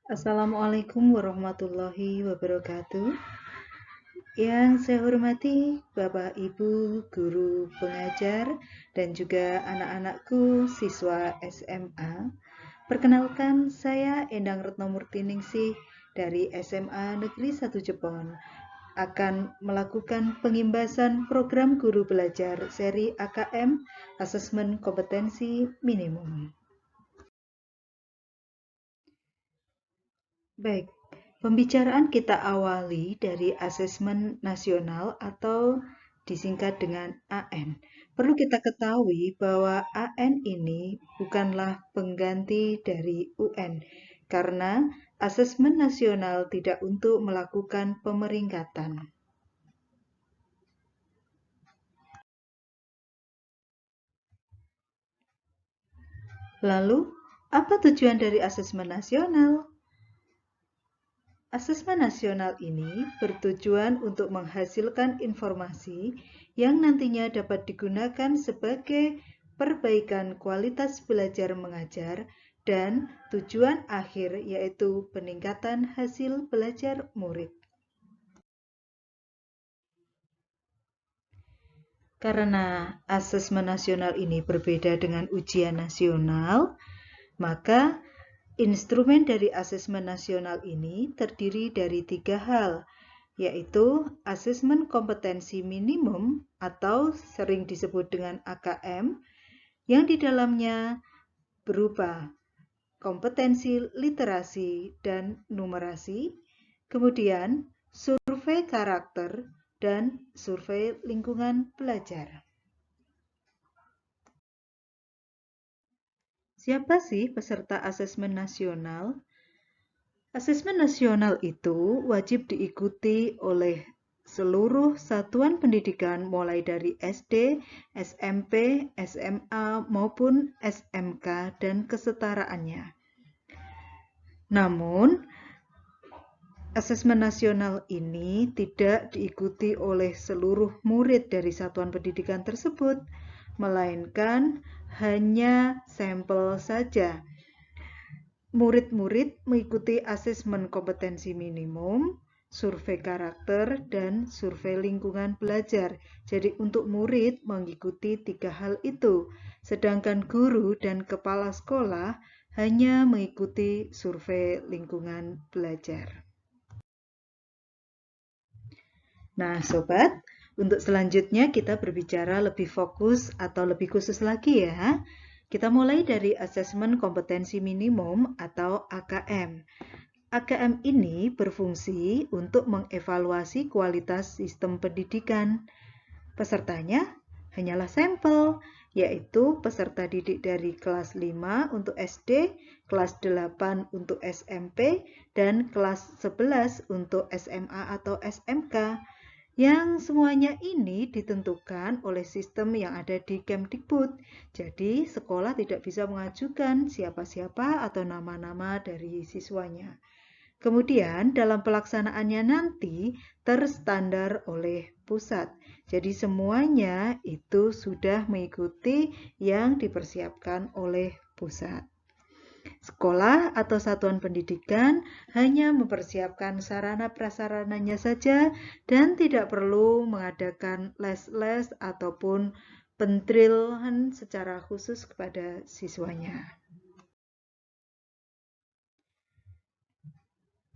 Assalamualaikum warahmatullahi wabarakatuh. Yang saya hormati Bapak Ibu guru pengajar dan juga anak-anakku siswa SMA. Perkenalkan, saya Endang Retnomurti Ningsih dari SMA Negeri 1 Jepon akan melakukan pengimbasan program guru belajar seri AKM Asesmen Kompetensi Minimum. Baik, pembicaraan kita awali dari asesmen nasional atau disingkat dengan AN. Perlu kita ketahui bahwa AN ini bukanlah pengganti dari UN, karena asesmen nasional tidak untuk melakukan pemeringkatan. Lalu, apa tujuan dari asesmen nasional? Asesmen nasional ini bertujuan untuk menghasilkan informasi yang nantinya dapat digunakan sebagai perbaikan kualitas belajar mengajar dan tujuan akhir yaitu peningkatan hasil belajar murid. Karena asesmen nasional ini berbeda dengan ujian nasional, maka instrumen dari asesmen nasional ini terdiri dari 3 hal, yaitu asesmen kompetensi minimum atau sering disebut dengan AKM, yang di dalamnya berupa kompetensi literasi dan numerasi, kemudian survei karakter dan survei lingkungan belajar. Siapa sih peserta asesmen nasional? Asesmen nasional itu wajib diikuti oleh seluruh satuan pendidikan mulai dari SD, SMP, SMA maupun SMK dan kesetaraannya. Namun, asesmen nasional ini tidak diikuti oleh seluruh murid dari satuan pendidikan tersebut, melainkan hanya sampel saja. Murid-murid mengikuti asesmen kompetensi minimum, survei karakter, dan survei lingkungan belajar. Jadi untuk murid mengikuti 3 hal itu, sedangkan guru dan kepala sekolah hanya mengikuti survei lingkungan belajar. Nah, sobat, untuk selanjutnya kita berbicara lebih fokus atau lebih khusus lagi ya. Kita mulai dari asesmen kompetensi minimum atau AKM. AKM ini berfungsi untuk mengevaluasi kualitas sistem pendidikan. Pesertanya hanyalah sampel, yaitu peserta didik dari kelas 5 untuk SD, kelas 8 untuk SMP, dan kelas 11 untuk SMA atau SMK. Yang semuanya ini ditentukan oleh sistem yang ada di Kemdikbud. Jadi, sekolah tidak bisa mengajukan siapa-siapa atau nama-nama dari siswanya. Kemudian, dalam pelaksanaannya nanti terstandar oleh pusat. Jadi, semuanya itu sudah mengikuti yang dipersiapkan oleh pusat. Sekolah atau satuan pendidikan hanya mempersiapkan sarana prasarananya saja dan tidak perlu mengadakan les-les ataupun pendrilan secara khusus kepada siswanya.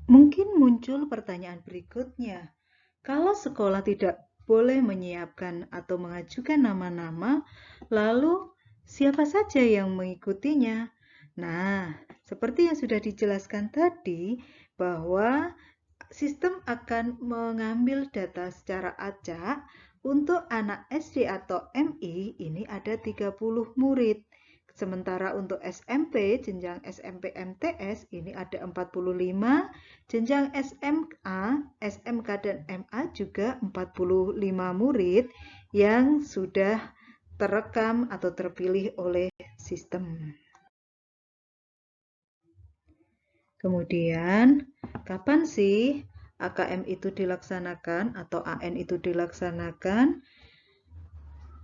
Mungkin muncul pertanyaan berikutnya, kalau sekolah tidak boleh menyiapkan atau mengajukan nama-nama, lalu siapa saja yang mengikutinya? Nah, seperti yang sudah dijelaskan tadi, bahwa sistem akan mengambil data secara acak untuk anak SD atau MI ini ada 30 murid. Sementara untuk SMP, jenjang SMP MTS ini ada 45, jenjang SMA, SMK dan MA juga 45 murid yang sudah terekam atau terpilih oleh sistem. Kemudian, kapan sih AKM itu dilaksanakan atau AN itu dilaksanakan?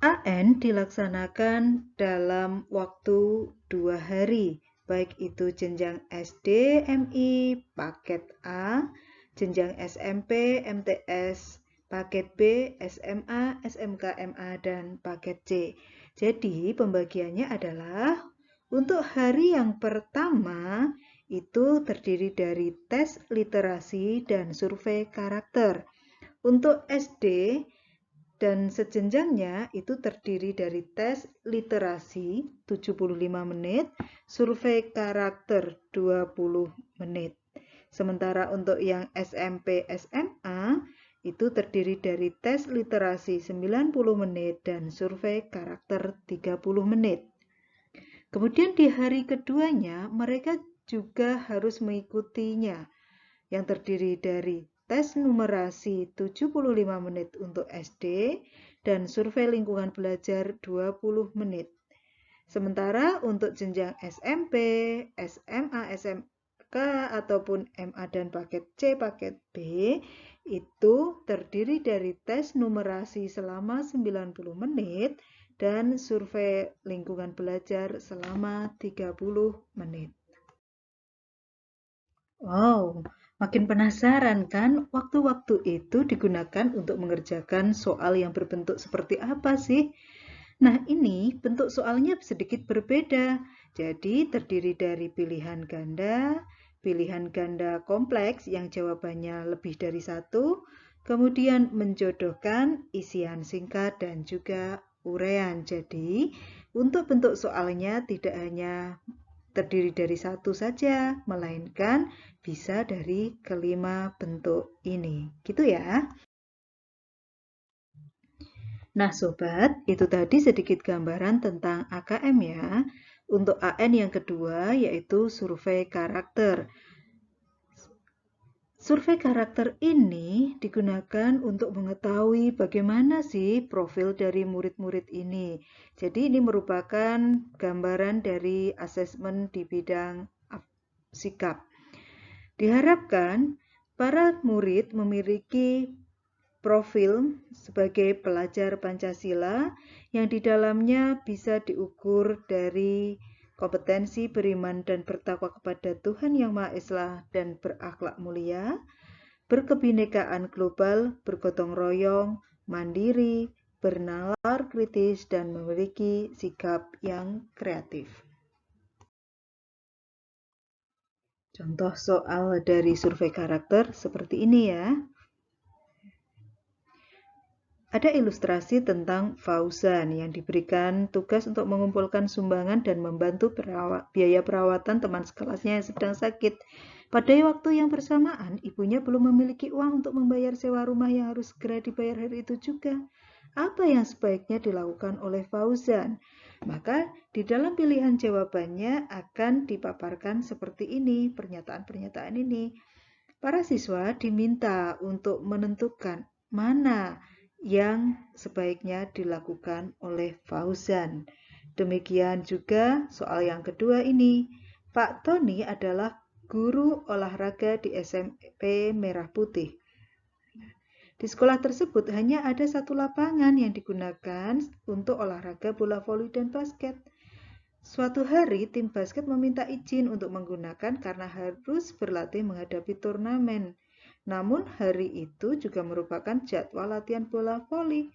AN dilaksanakan dalam waktu 2 hari, baik itu jenjang SD, MI, paket A, jenjang SMP, MTS, paket B, SMA, SMK, MA, dan paket C. Jadi pembagiannya adalah untuk hari yang pertama itu terdiri dari tes literasi dan survei karakter. Untuk SD dan sejenjangnya itu terdiri dari tes literasi 75 menit, survei karakter 20 menit. Sementara untuk yang SMP SMA itu terdiri dari tes literasi 90 menit dan survei karakter 30 menit. Kemudian di hari keduanya mereka juga harus mengikutinya yang terdiri dari tes numerasi 75 menit untuk SD dan survei lingkungan belajar 20 menit. Sementara untuk jenjang SMP, SMA, SMK ataupun MA dan paket C, paket B itu terdiri dari tes numerasi selama 90 menit dan survei lingkungan belajar selama 30 menit. Wow, makin penasaran kan waktu-waktu itu digunakan untuk mengerjakan soal yang berbentuk seperti apa sih? Nah, ini bentuk soalnya sedikit berbeda. Jadi terdiri dari pilihan ganda kompleks yang jawabannya lebih dari satu, kemudian menjodohkan isian singkat dan juga uraian. Jadi, untuk bentuk soalnya tidak hanya terdiri dari satu saja, melainkan bisa dari kelima bentuk ini. Gitu ya. Nah, sobat, itu tadi sedikit gambaran tentang AKM ya. Untuk AN yang kedua yaitu survei karakter. Survei karakter ini digunakan untuk mengetahui bagaimana sih profil dari murid-murid ini. Jadi ini merupakan gambaran dari asesmen di bidang sikap. Diharapkan para murid memiliki profil sebagai pelajar Pancasila yang di dalamnya bisa diukur dari kompetensi beriman dan bertakwa kepada Tuhan Yang Maha Esa dan berakhlak mulia, berkebinekaan global, bergotong royong, mandiri, bernalar kritis, dan memiliki sikap yang kreatif. Contoh soal dari survei karakter seperti ini ya. Ada ilustrasi tentang Fauzan yang diberikan tugas untuk mengumpulkan sumbangan dan membantu biaya perawatan teman sekelasnya yang sedang sakit. Pada waktu yang bersamaan, ibunya belum memiliki uang untuk membayar sewa rumah yang harus segera dibayar hari itu juga. Apa yang sebaiknya dilakukan oleh Fauzan? Maka di dalam pilihan jawabannya akan dipaparkan seperti ini, pernyataan-pernyataan ini. Para siswa diminta untuk menentukan mana yang sebaiknya dilakukan oleh Fauzan. Demikian juga soal yang kedua ini. Pak Tony adalah guru olahraga di SMP Merah Putih. Di sekolah tersebut hanya ada satu lapangan yang digunakan untuk olahraga bola voli dan basket. Suatu hari, tim basket meminta izin untuk menggunakan karena harus berlatih menghadapi turnamen. Namun hari itu juga merupakan jadwal latihan bola voli.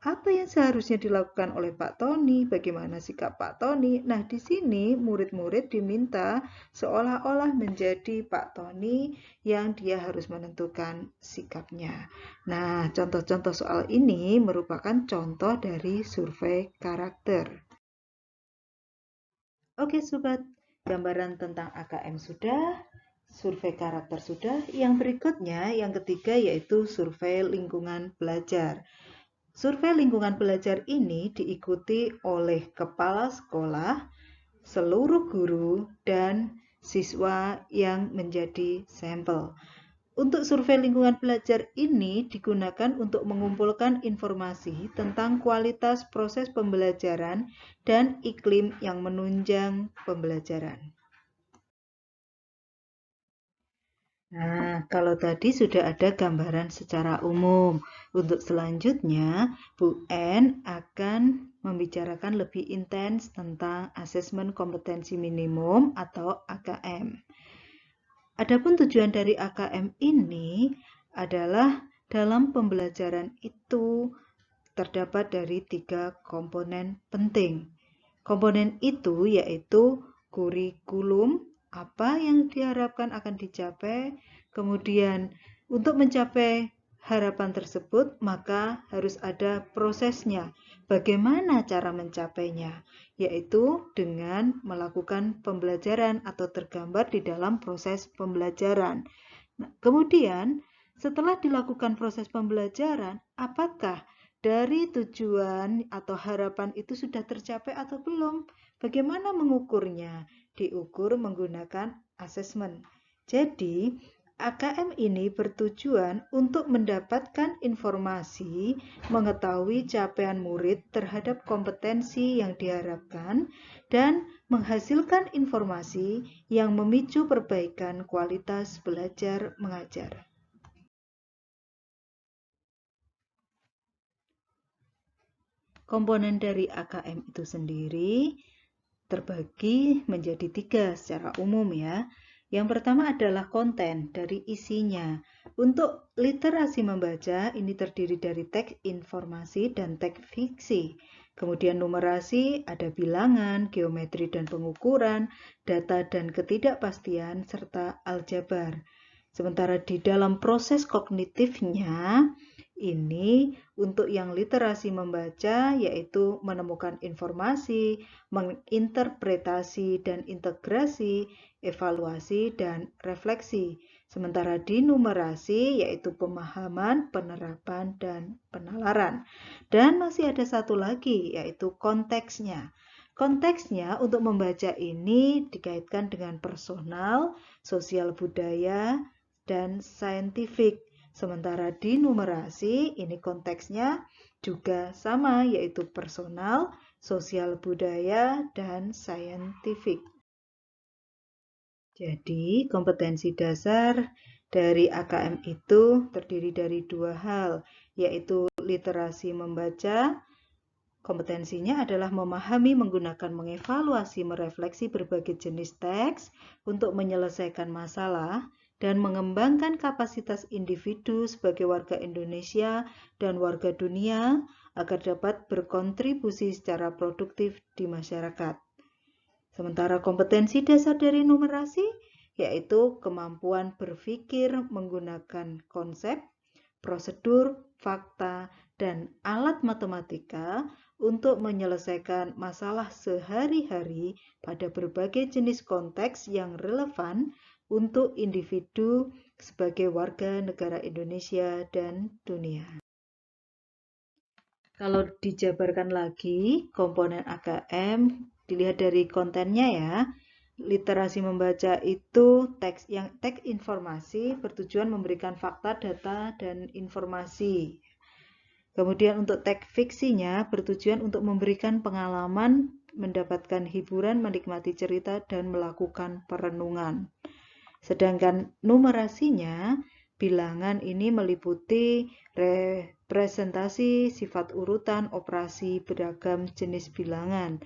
Apa yang seharusnya dilakukan oleh Pak Tony? Bagaimana sikap Pak Tony? Nah, di sini murid-murid diminta seolah-olah menjadi Pak Tony yang dia harus menentukan sikapnya. Nah, contoh-contoh soal ini merupakan contoh dari survei karakter. Oke sobat, gambaran tentang AKM sudah, survei karakter sudah. Yang berikutnya, yang ketiga yaitu survei lingkungan belajar. Survei lingkungan belajar ini diikuti oleh kepala sekolah, seluruh guru, dan siswa yang menjadi sampel. Untuk survei lingkungan belajar ini digunakan untuk mengumpulkan informasi tentang kualitas proses pembelajaran dan iklim yang menunjang pembelajaran. Nah, kalau tadi sudah ada gambaran secara umum. Untuk selanjutnya, Bu N akan membicarakan lebih intens tentang asesmen kompetensi minimum atau AKM. Adapun tujuan dari AKM ini adalah dalam pembelajaran itu terdapat dari 3 komponen penting. Komponen itu yaitu kurikulum, apa yang diharapkan akan dicapai, kemudian untuk mencapai harapan tersebut maka harus ada prosesnya. Bagaimana cara mencapainya? Yaitu dengan melakukan pembelajaran atau tergambar di dalam proses pembelajaran. Nah, kemudian setelah dilakukan proses pembelajaran, apakah dari tujuan atau harapan itu sudah tercapai atau belum? Bagaimana mengukurnya? Diukur menggunakan asesmen. Jadi, AKM ini bertujuan untuk mendapatkan informasi, mengetahui capaian murid terhadap kompetensi yang diharapkan, dan menghasilkan informasi yang memicu perbaikan kualitas belajar mengajar. Komponen dari AKM itu sendiri terbagi menjadi 3 secara umum ya. Yang pertama adalah konten dari isinya. Untuk literasi membaca ini terdiri dari teks informasi dan teks fiksi. Kemudian numerasi ada bilangan, geometri dan pengukuran, data dan ketidakpastian, serta aljabar. Sementara di dalam proses kognitifnya, ini untuk yang literasi membaca yaitu menemukan informasi, menginterpretasi dan integrasi, evaluasi dan refleksi. Sementara di numerasi yaitu pemahaman, penerapan dan penalaran. Dan masih ada satu lagi yaitu konteksnya. Konteksnya untuk membaca ini dikaitkan dengan personal, sosial budaya, dan saintifik. Sementara di numerasi ini konteksnya juga sama yaitu personal, sosial budaya, dan saintifik. Jadi kompetensi dasar dari AKM itu terdiri dari 2 hal, yaitu literasi membaca. Kompetensinya adalah memahami, menggunakan, mengevaluasi, merefleksi berbagai jenis teks untuk menyelesaikan masalah dan mengembangkan kapasitas individu sebagai warga Indonesia dan warga dunia agar dapat berkontribusi secara produktif di masyarakat. Sementara kompetensi dasar dari numerasi yaitu kemampuan berpikir menggunakan konsep, prosedur, fakta, dan alat matematika untuk menyelesaikan masalah sehari-hari pada berbagai jenis konteks yang relevan untuk individu sebagai warga negara Indonesia dan dunia. Kalau dijabarkan lagi, komponen AKM dilihat dari kontennya ya. Literasi membaca itu teks informasi bertujuan memberikan fakta, data, dan informasi. Kemudian untuk teks fiksinya bertujuan untuk memberikan pengalaman, mendapatkan hiburan, menikmati cerita, dan melakukan perenungan. Sedangkan numerasinya, bilangan ini meliputi representasi, sifat urutan, operasi, beragam jenis bilangan.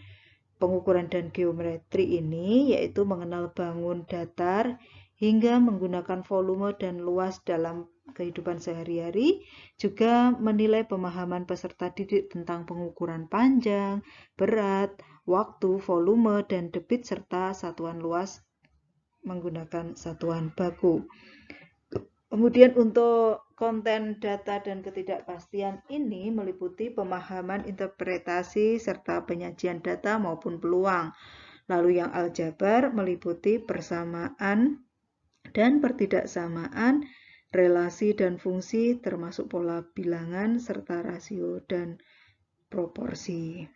Pengukuran dan geometri ini yaitu mengenal bangun datar hingga menggunakan volume dan luas dalam kehidupan sehari-hari, juga menilai pemahaman peserta didik tentang pengukuran panjang, berat, waktu, volume, dan debit serta satuan luas menggunakan satuan baku. Kemudian untuk konten data dan ketidakpastian ini meliputi pemahaman, interpretasi, serta penyajian data maupun peluang. Lalu yang aljabar meliputi persamaan dan pertidaksamaan, relasi dan fungsi, termasuk pola bilangan, serta rasio dan proporsi.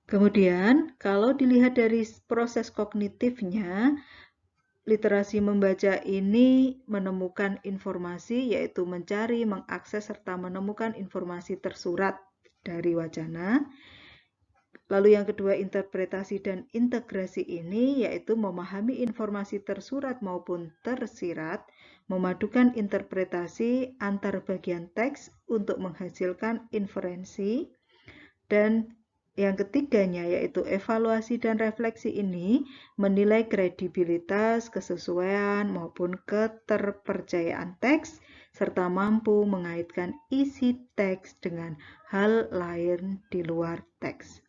Kemudian, kalau dilihat dari proses kognitifnya, literasi membaca ini menemukan informasi, yaitu mencari, mengakses, serta menemukan informasi tersurat dari wacana. Lalu yang kedua, interpretasi dan integrasi ini yaitu memahami informasi tersurat maupun tersirat, memadukan interpretasi antar bagian teks untuk menghasilkan inferensi, dan yang ketiganya yaitu evaluasi dan refleksi ini menilai kredibilitas, kesesuaian maupun keterpercayaan teks serta mampu mengaitkan isi teks dengan hal lain di luar teks.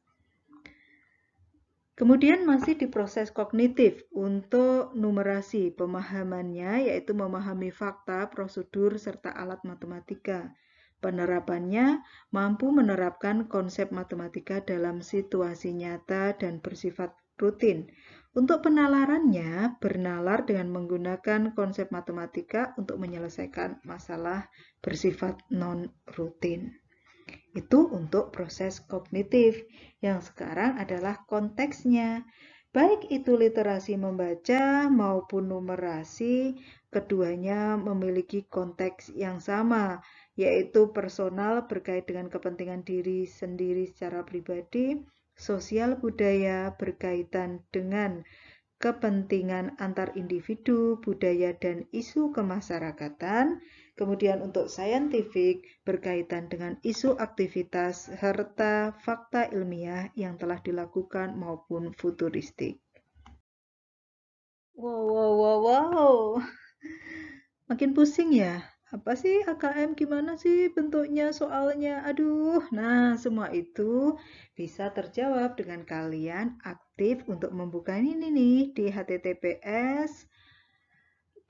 Kemudian masih di proses kognitif untuk numerasi pemahamannya yaitu memahami fakta, prosedur, serta alat matematika. Penerapannya mampu menerapkan konsep matematika dalam situasi nyata dan bersifat rutin. Untuk penalarannya, bernalar dengan menggunakan konsep matematika untuk menyelesaikan masalah bersifat non-rutin. Itu untuk proses kognitif. Yang sekarang adalah konteksnya. Baik itu literasi membaca maupun numerasi, keduanya memiliki konteks yang sama, yaitu personal berkait dengan kepentingan diri sendiri secara pribadi, sosial budaya berkaitan dengan kepentingan antar individu, budaya, dan isu kemasyarakatan. Kemudian untuk saintifik berkaitan dengan isu aktivitas serta fakta ilmiah yang telah dilakukan maupun futuristik. Wow. Makin pusing ya? Apa sih AKM? Gimana sih bentuknya, soalnya? Aduh, nah semua itu bisa terjawab dengan kalian aktif untuk membuka ini nih di https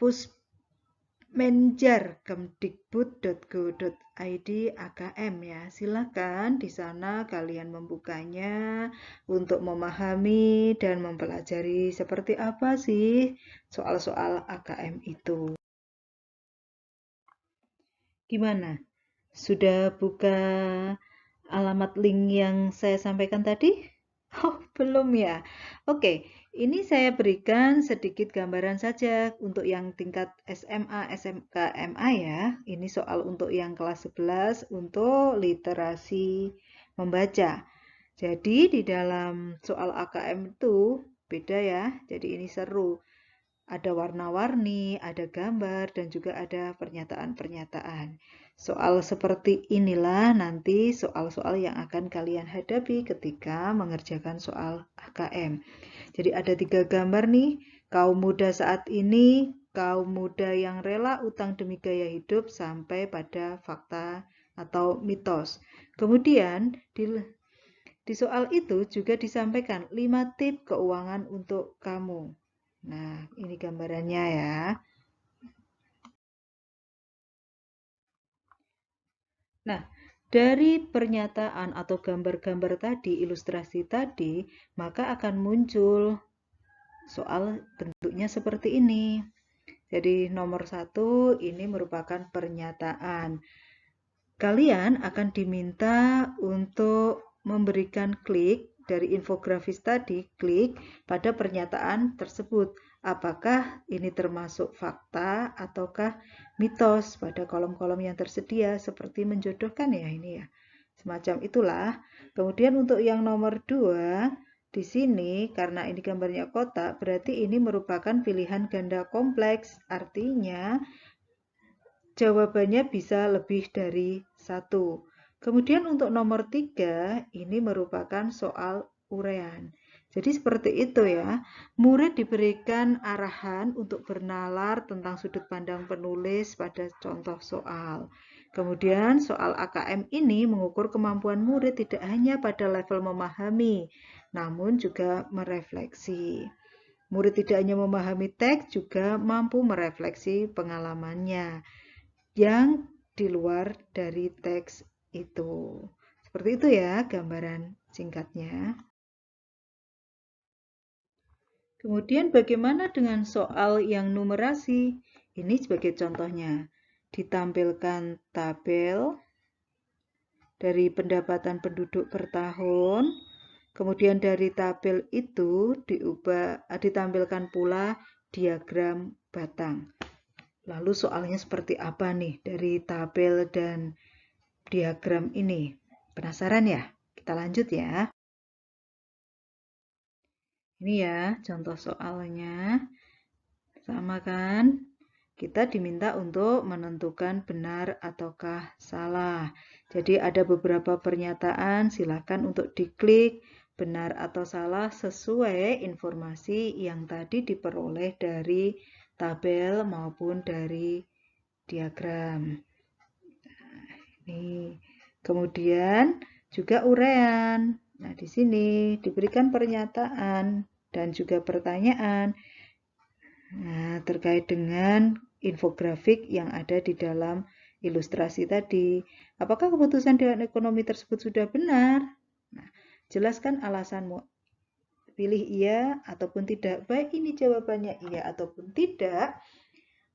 pusmenjar.kemdikbud.go.id AKM ya. Silakan di sana kalian membukanya untuk memahami dan mempelajari seperti apa sih soal-soal AKM itu. Gimana? Sudah buka alamat link yang saya sampaikan tadi? Oh, belum ya? Oke, ini saya berikan sedikit gambaran saja untuk yang tingkat SMA, SMK, MA ya. Ini soal untuk yang kelas 11 untuk literasi membaca. Jadi di dalam soal AKM itu beda ya. Jadi ini seru. Ada warna-warni, ada gambar, dan juga ada pernyataan-pernyataan. Soal seperti inilah nanti soal-soal yang akan kalian hadapi ketika mengerjakan soal AKM. Jadi ada 3 gambar nih, kaum muda saat ini, kaum muda yang rela utang demi gaya hidup, sampai pada fakta atau mitos. Kemudian di soal itu juga disampaikan 5 tips keuangan untuk kamu. Nah, ini gambarannya ya. Nah, dari pernyataan atau gambar-gambar tadi, ilustrasi tadi, maka akan muncul soal bentuknya seperti ini. Jadi nomor 1 ini merupakan pernyataan. Kalian akan diminta untuk memberikan klik dari infografis tadi, klik pada pernyataan tersebut. Apakah ini termasuk fakta ataukah mitos pada kolom-kolom yang tersedia seperti menjodohkan ya ini ya. Semacam itulah. Kemudian untuk yang nomor 2, di sini karena ini gambarnya kotak, berarti ini merupakan pilihan ganda kompleks. Artinya jawabannya bisa lebih dari 1. Kemudian untuk nomor 3, ini merupakan soal uraian. Jadi seperti itu ya, murid diberikan arahan untuk bernalar tentang sudut pandang penulis pada contoh soal. Kemudian soal AKM ini mengukur kemampuan murid tidak hanya pada level memahami, namun juga merefleksi. Murid tidak hanya memahami teks, juga mampu merefleksi pengalamannya yang di luar dari teks itu. Seperti itu ya gambaran singkatnya. Kemudian bagaimana dengan soal yang numerasi? Ini sebagai contohnya. Ditampilkan tabel dari pendapatan penduduk per tahun. Kemudian dari tabel itu ditampilkan pula diagram batang. Lalu soalnya seperti apa nih dari tabel dan diagram ini? Penasaran ya? Kita lanjut ya. Ini ya contoh soalnya. Sama kan? Kita diminta untuk menentukan benar ataukah salah. Jadi ada beberapa pernyataan, silakan untuk diklik benar atau salah sesuai informasi yang tadi diperoleh dari tabel maupun dari diagram. Nih. Kemudian juga uraian. Nah, di sini diberikan pernyataan dan juga pertanyaan. Nah, terkait dengan infografik yang ada di dalam ilustrasi tadi. Apakah keputusan Dewan Ekonomi tersebut sudah benar? Nah, jelaskan alasanmu. Pilih iya ataupun tidak. Baik ini jawabannya iya ataupun tidak,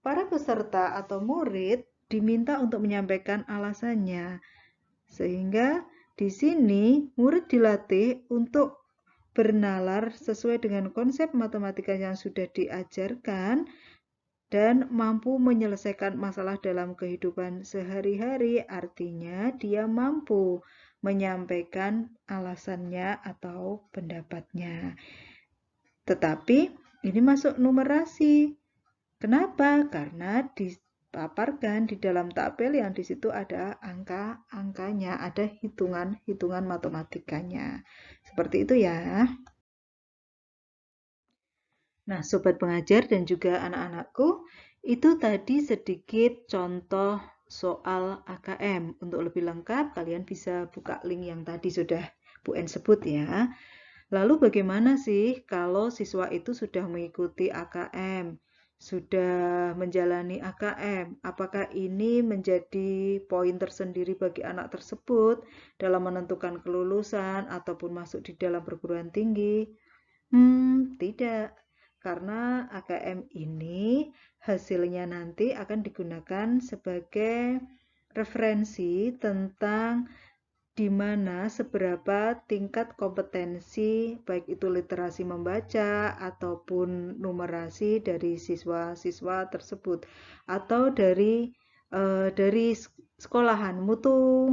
para peserta atau murid diminta untuk menyampaikan alasannya. Sehingga di sini murid dilatih untuk bernalar sesuai dengan konsep matematika yang sudah diajarkan dan mampu menyelesaikan masalah dalam kehidupan sehari-hari, artinya dia mampu menyampaikan alasannya atau pendapatnya. Tetapi ini masuk numerasi. Kenapa? Karena dipaparkan di dalam tabel yang di situ ada angka-angkanya, ada hitungan-hitungan matematikanya. Seperti itu ya. Nah, sobat pengajar dan juga anak-anakku, itu tadi sedikit contoh soal AKM. Untuk lebih lengkap, kalian bisa buka link yang tadi sudah Bu En sebut ya. Lalu bagaimana sih kalau siswa itu sudah mengikuti AKM, sudah menjalani AKM? Apakah ini menjadi poin tersendiri bagi anak tersebut dalam menentukan kelulusan ataupun masuk di dalam perguruan tinggi? Tidak. Karena AKM ini hasilnya nanti akan digunakan sebagai referensi tentang di mana seberapa tingkat kompetensi baik itu literasi membaca ataupun numerasi dari siswa-siswa tersebut atau dari sekolahan mutu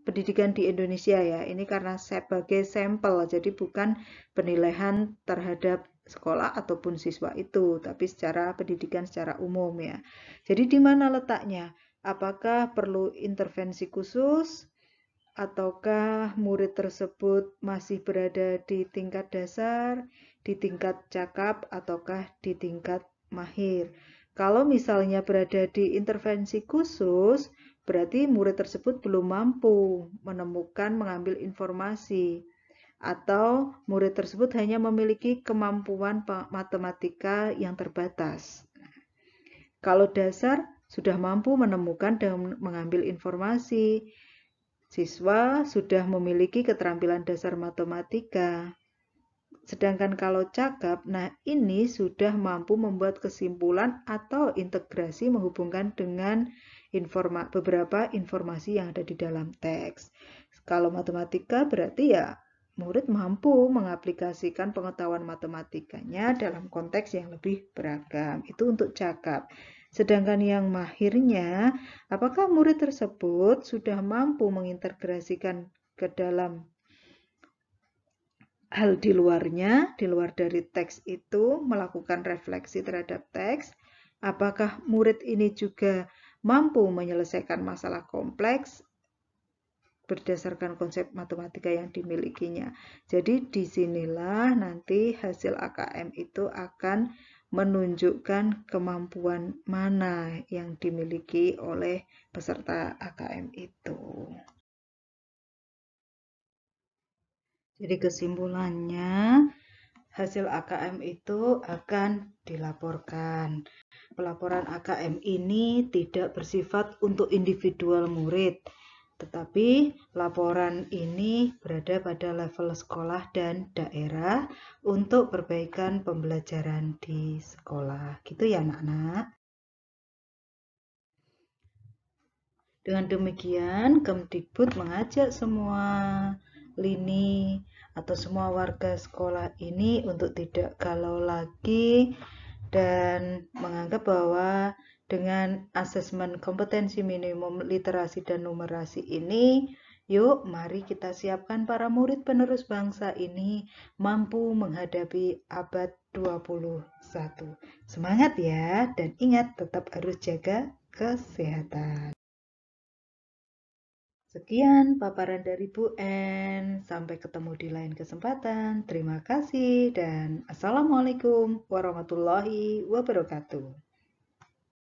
pendidikan di Indonesia ya. Ini karena sebagai sampel, jadi bukan penilaian terhadap sekolah ataupun siswa itu, tapi secara pendidikan secara umum ya. Jadi di mana letaknya? Apakah perlu intervensi khusus? Ataukah murid tersebut masih berada di tingkat dasar, di tingkat cakap, ataukah di tingkat mahir? Kalau misalnya berada di intervensi khusus, berarti murid tersebut belum mampu menemukan, mengambil informasi, atau murid tersebut hanya memiliki kemampuan matematika yang terbatas. Kalau dasar, sudah mampu menemukan dan mengambil informasi. Siswa sudah memiliki keterampilan dasar matematika. Sedangkan kalau cakap, nah ini sudah mampu membuat kesimpulan atau integrasi menghubungkan dengan beberapa informasi yang ada di dalam teks. Kalau matematika berarti ya murid mampu mengaplikasikan pengetahuan matematikanya dalam konteks yang lebih beragam. Itu untuk cakap. Sedangkan yang mahirnya, apakah murid tersebut sudah mampu mengintegrasikan ke dalam hal di luarnya, di luar dari teks itu, melakukan refleksi terhadap teks? Apakah murid ini juga mampu menyelesaikan masalah kompleks berdasarkan konsep matematika yang dimilikinya? Jadi disinilah nanti hasil AKM itu akan menunjukkan kemampuan mana yang dimiliki oleh peserta AKM itu. Jadi kesimpulannya, hasil AKM itu akan dilaporkan. Pelaporan AKM ini tidak bersifat untuk individual murid, tetapi laporan ini berada pada level sekolah dan daerah untuk perbaikan pembelajaran di sekolah. Gitu ya anak-anak. Dengan demikian, Kemdikbud mengajak semua lini atau semua warga sekolah ini untuk tidak galau lagi dan menganggap bahwa dengan asesmen kompetensi minimum literasi dan numerasi ini Yuk, mari kita siapkan para murid penerus bangsa ini mampu menghadapi abad 21. Semangat ya, dan ingat tetap harus jaga kesehatan. Sekian paparan dari Bu En. Sampai ketemu di lain kesempatan. Terima kasih dan Assalamualaikum warahmatullahi wabarakatuh.